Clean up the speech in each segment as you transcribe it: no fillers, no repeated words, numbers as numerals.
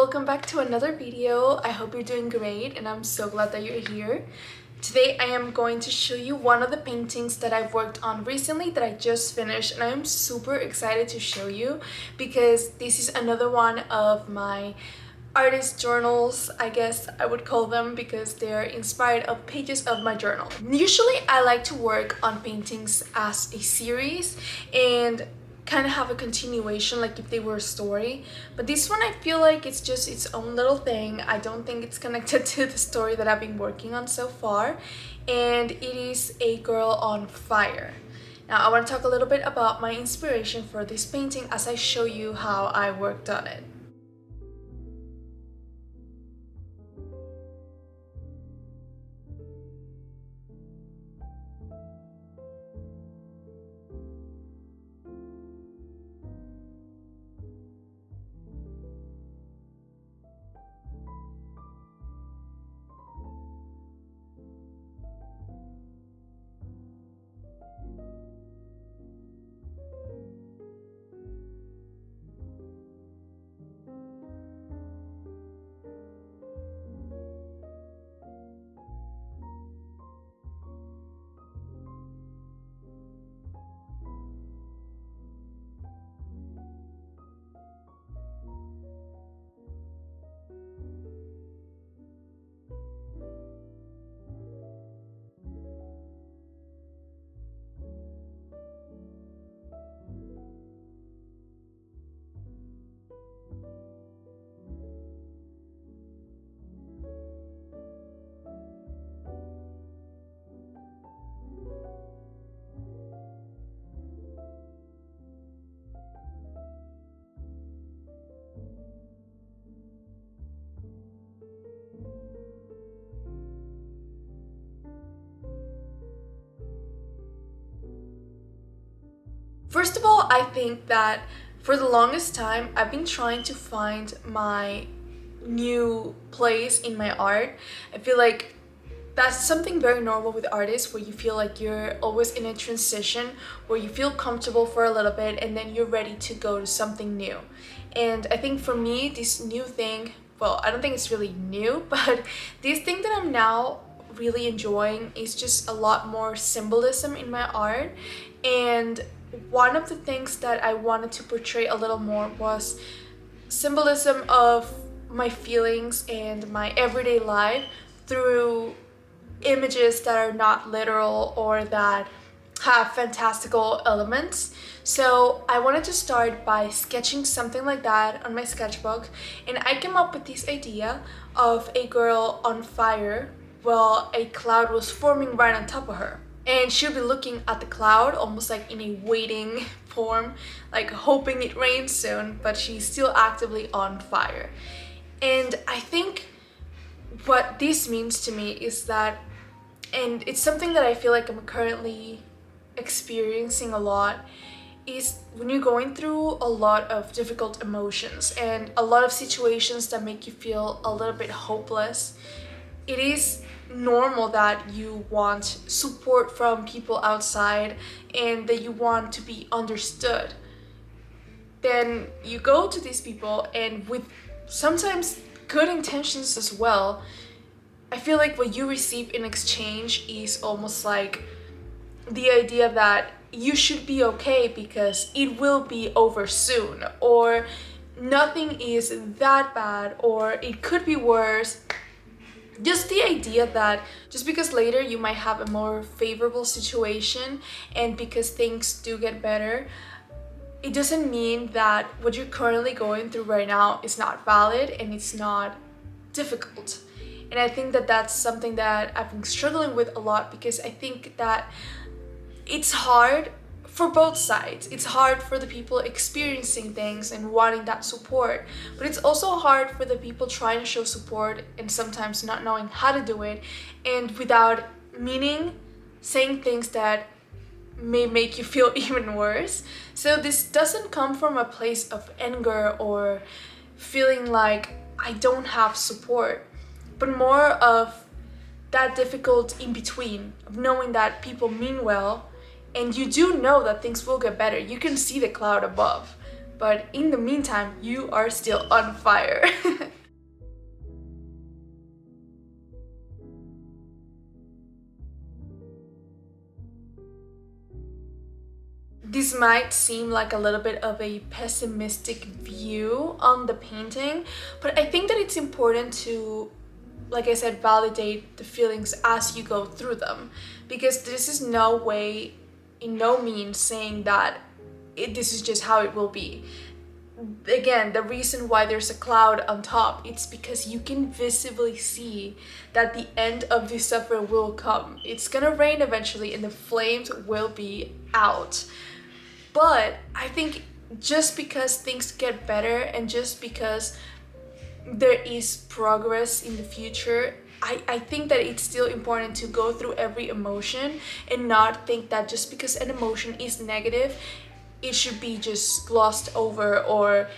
welcome back to another video. I hope you're doing great and I'm so glad that you're here. Today I am going to show you one of the paintings that I've worked on recently that I just finished, and I am super excited to show you because this is another one of my artist journals, I guess I would call them, because they're inspired of pages of my journal. Usually I like to work on paintings as a series and kind of have a continuation, like if they were a story, but this one I feel like it's just its own little thing. I don't think it's connected to the story that I've been working on so far, and it is a girl on fire. Now I want to talk a little bit about my inspiration for this painting as I show you how I worked on it. First of all, I think that for the longest time, I've been trying to find my new place in my art. I feel like that's something very normal with artists, where you feel like you're always in a transition, where you feel comfortable for a little bit and then you're ready to go to something new. And I think for me, this new thing, well, I don't think it's really new, but this thing that I'm now really enjoying is just a lot more symbolism in my art. And one of the things that I wanted to portray a little more was symbolism of my feelings and my everyday life through images that are not literal or that have fantastical elements. So I wanted to start by sketching something like that on my sketchbook, and I came up with this idea of a girl on fire while a cloud was forming right on top of her. And she'll be looking at the cloud almost like in a waiting form, like hoping it rains soon, but she's still actively on fire. And I think what this means to me is that, and it's something that I feel like I'm currently experiencing a lot, is when you're going through a lot of difficult emotions and a lot of situations that make you feel a little bit hopeless, it is normal that you want support from people outside and that you want to be understood. Then you go to these people, and with sometimes good intentions as well, I feel like what you receive in exchange is almost like the idea that you should be okay because it will be over soon, or nothing is that bad, or it could be worse. Just the idea that just because later you might have a more favorable situation and because things do get better, it doesn't mean that what you're currently going through right now is not valid and it's not difficult. And I think that that's something that I've been struggling with a lot, because I think that it's hard for both sides. It's hard for the people experiencing things and wanting that support, but it's also hard for the people trying to show support and sometimes not knowing how to do it, and without meaning saying things that may make you feel even worse. So this doesn't come from a place of anger or feeling like I don't have support, but more of that difficult in between of knowing that people mean well, and you do know that things will get better. You can see the cloud above, but in the meantime, you are still on fire. this might seem like a little bit of a pessimistic view on the painting, but I think that it's important to, like I said, validate the feelings as you go through them, because this is no way, in no means saying that this is just how it will be. Again, the reason why there's a cloud on top, it's because you can visibly see that the end of the suffering will come. It's gonna rain eventually and the flames will be out. But I think just because things get better and just because there is progress in the future, I think that it's still important to go through every emotion and not think that just because an emotion is negative, it should be just glossed over, or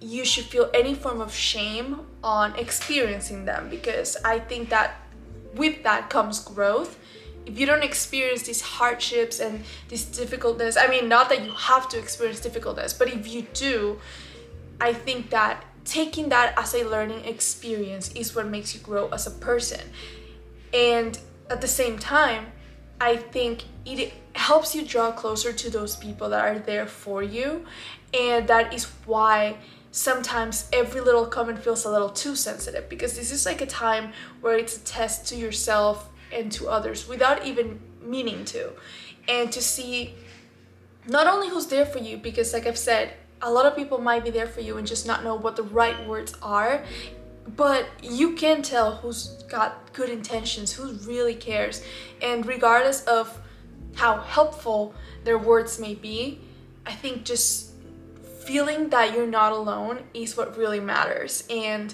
you should feel any form of shame on experiencing them, because I think that with that comes growth. If you don't experience these hardships and this difficultness, I mean, not that you have to experience difficultness, but if you do, I think that taking that as a learning experience is what makes you grow as a person. And at the same time, I think it helps you draw closer to those people that are there for you. And that is why sometimes every little comment feels a little too sensitive, because this is like a time where it's a test to yourself and to others without even meaning to. And to see not only who's there for you, because like I've said, a lot of people might be there for you and just not know what the right words are, but you can tell who's got good intentions, who really cares. And regardless of how helpful their words may be, I think just feeling that you're not alone is what really matters. And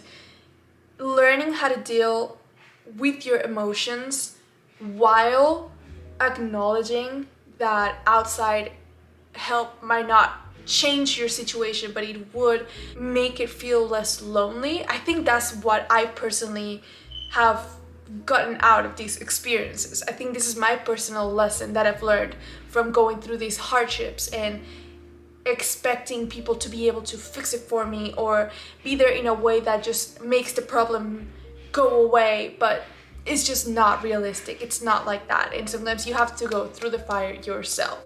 learning how to deal with your emotions while acknowledging that outside help might not change your situation, but it would make it feel less lonely. I think that's what I personally have gotten out of these experiences. I think this is my personal lesson that I've learned from going through these hardships and expecting people to be able to fix it for me or be there in a way that just makes the problem go away, but it's just not realistic. It's not like that, and sometimes you have to go through the fire yourself.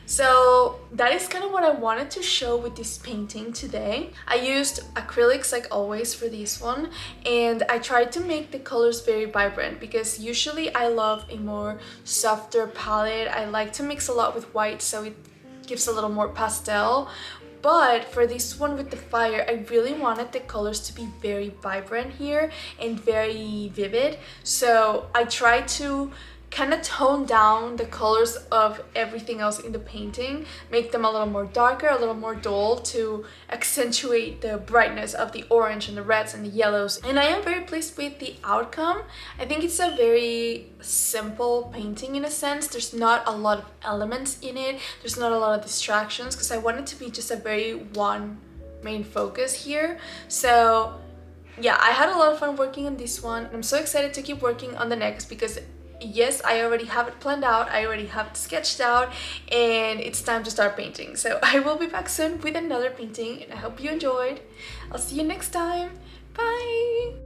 So that is kind of what I wanted to show with this painting today. I used acrylics like always for this one, and I tried to make the colors very vibrant because usually I love a more softer palette. I like to mix a lot with white so it gives a little more pastel. But for this one with the fire, I really wanted the colors to be very vibrant here and very vivid. So I tried to kind of tone down the colors of everything else in the painting, make them a little more darker, a little more dull to accentuate the brightness of the orange and the reds and the yellows. And I am very pleased with the outcome. I think it's a very simple painting in a sense. There's not a lot of elements in it. There's not a lot of distractions because I want it to be just a very one main focus here. So yeah, I had a lot of fun working on this one. I'm so excited to keep working on the next because yes, I already have it planned out, I already have it sketched out, and it's time to start painting. So I will be back soon with another painting, and I hope you enjoyed. I'll see you next time. Bye!